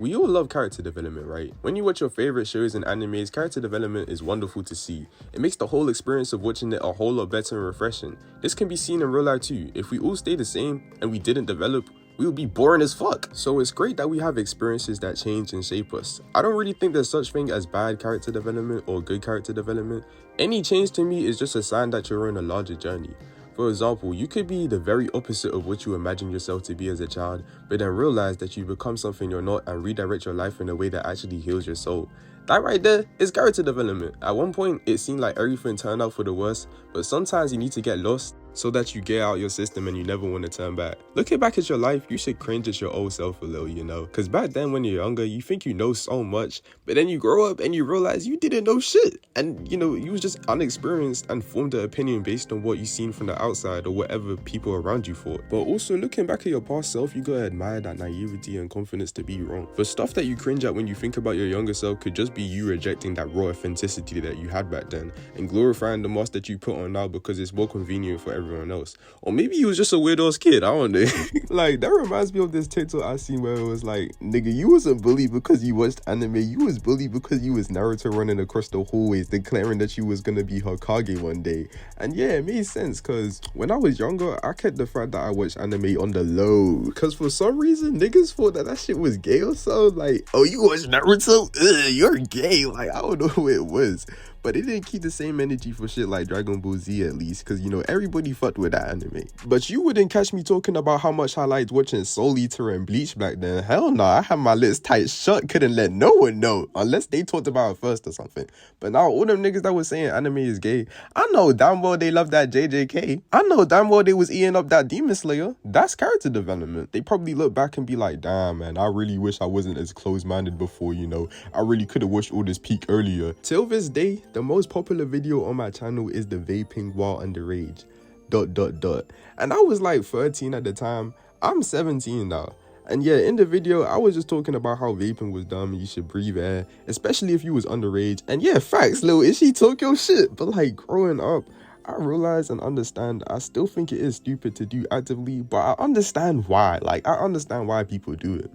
We all love character development, right? When you watch your favorite shows and animes, character development is wonderful to see. It makes the whole experience of watching it a whole lot better and refreshing. This can be seen in real life too. If we all stay the same and we didn't develop, we would be boring as fuck. So it's great that we have experiences that change and shape us. I don't really think there's such thing as bad character development or good character development. Any change to me is just a sign that you're on a larger journey. For example, you could be the very opposite of what you imagine yourself to be as a child, but then realize that you become something you're not and redirect your life in a way that actually heals your soul. That right there is character development. At one point, it seemed like everything turned out for the worst, but sometimes you need to get lost so that you get out your system and you never want to turn back. Looking back at your life, you should cringe at your old self a little, because back then when you're younger, you think you know so much, but then you grow up and you realize you didn't know shit. And, you was just unexperienced and formed an opinion based on what you seen from the outside or whatever people around you thought. But also looking back at your past self, you gotta admire that naivety and confidence to be wrong. The stuff that you cringe at when you think about your younger self could just be you rejecting that raw authenticity that you had back then and glorifying the mask that you put on now because it's more convenient for everyone else. Or maybe you was just a weird ass kid, I don't know. Like, that reminds me of this TikTok I seen where it was like, nigga, you wasn't bullied because you watched anime, you was bullied because you was Naruto running across the hallways declaring that you was gonna be Hokage one day. And yeah, it made sense because when I was younger, I kept the fact that I watched anime on the low. Because for some reason, niggas thought that shit was gay or so. Like, oh, you watch Naruto? Ugh, you're gay. Like, I don't know who it was. But it didn't keep the same energy for shit like Dragon Ball Z at least, because everybody fucked with that anime. But you wouldn't catch me talking about how much I liked watching Soul Eater and Bleach back then. Hell no, I had my lips tight shut, couldn't let no one know, unless they talked about it first or something. But now all them niggas that was saying anime is gay, I know damn well they love that JJK. I know damn well they was eating up that Demon Slayer. That's character development. They probably look back and be like, damn man, I really wish I wasn't as close-minded before, I really could have watched all this peak earlier. Till this day, the most popular video on my channel is the vaping while underage. ... And I was like 13 at the time. I'm 17 now. And yeah, in the video, I was just talking about how vaping was dumb and you should breathe air, especially if you was underage. And yeah, facts, little Ishi talk your shit. But like growing up, I realize and understand I still think it is stupid to do actively, but I understand why. Like, I understand why people do it.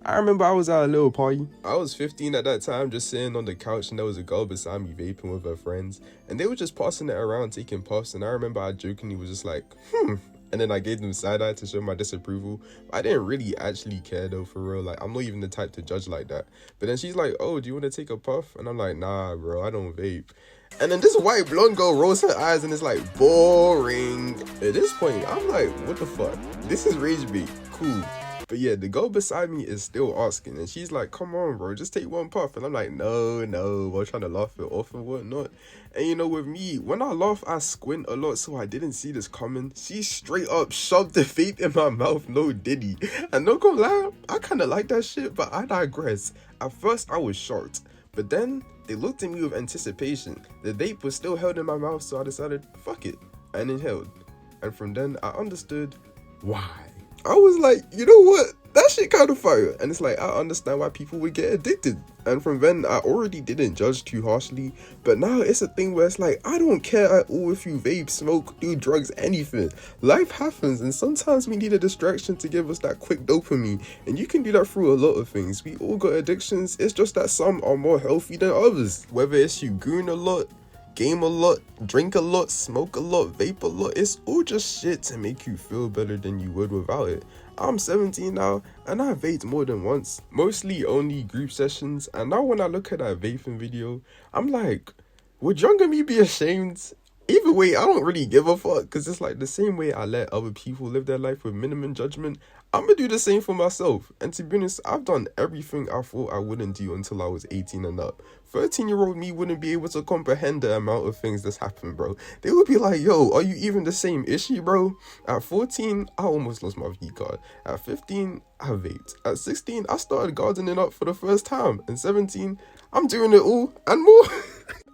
I remember I was at a little party. I was 15 at that time, just sitting on the couch, and there was a girl beside me vaping with her friends, and they were just passing it around, taking puffs, and I remember I jokingly was just like, and then I gave them side eye to show my disapproval. I didn't really actually care though, for real. Like, I'm not even the type to judge like that. But then she's like, oh, do you want to take a puff? And I'm like, nah, bro, I don't vape. And then this white blonde girl rolls her eyes and it's like, boring. At this point, I'm like, what the fuck? This is rage bait. Cool. But yeah, the girl beside me is still asking, and she's like, come on, bro, just take one puff. And I'm like, no, I'm trying to laugh it off and whatnot. And with me, when I laugh, I squint a lot, so I didn't see this coming. She straight up shoved the vape in my mouth, no diddy. And not gonna lie, I kind of like that shit, but I digress. At first, I was shocked, but then they looked at me with anticipation. The vape was still held in my mouth, so I decided, fuck it, and inhaled. And from then, I understood why. I was like, you know what? That shit kind of fire. And it's like, I understand why people would get addicted. And from then, I already didn't judge too harshly. But now it's a thing where it's like, I don't care at all if you vape, smoke, do drugs, anything. Life happens, and sometimes we need a distraction to give us that quick dopamine. And you can do that through a lot of things. We all got addictions. It's just that some are more healthy than others. Whether it's you goon a lot, game a lot, drink a lot, smoke a lot, vape a lot, it's all just shit to make you feel better than you would without it. I'm 17 now, and I vaped more than once, mostly only group sessions, and now when I look at that vaping video, I'm like, would younger me be ashamed? Either way, I don't really give a fuck, because it's like the same way I let other people live their life with minimum judgment, I'm gonna do the same for myself. And to be honest, I've done everything I thought I wouldn't do until I was 18 and up. 13-year-old me wouldn't be able to comprehend the amount of things that's happened, bro. They would be like, yo, are you even the same issue, bro? At 14, I almost lost my V card. At 15, I vaped. At 16, I started gardening up for the first time. And 17, I'm doing it all and more.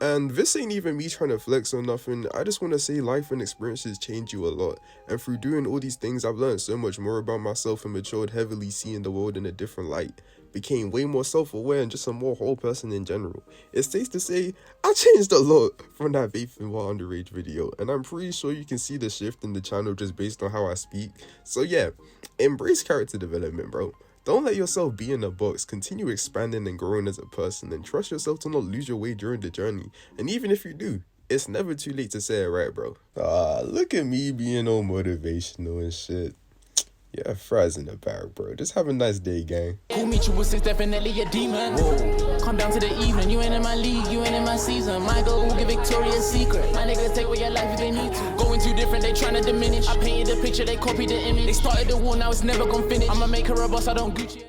And this ain't even me trying to flex or nothing. I just want to say life and experiences change you a lot. And through doing all these things, I've learned so much more about myself and matured heavily, seeing the world in a different light. Became way more self-aware and just a more whole person in general. It's safe to say, I changed a lot from that vaping while underage video. And I'm pretty sure you can see the shift in the channel just based on how I speak. So yeah, embrace character development, bro. Don't let yourself be in a box. Continue expanding and growing as a person, and trust yourself to not lose your way during the journey. And even if you do, it's never too late to say it right, bro. Look at me being all motivational and shit. Yeah, fries in the bag, bro. Just have a nice day, gang. Who meet you with is definitely a demon. Whoa. Come down to the evening. You ain't in my league, you ain't in my season. My goal will give Victoria's Secret. My niggas take away your life if they need to. Going too different, they tryna diminish. I painted the picture, they copied the image. They started the war, now it's never gonna finish. I'ma make her a boss, I don't Gucci.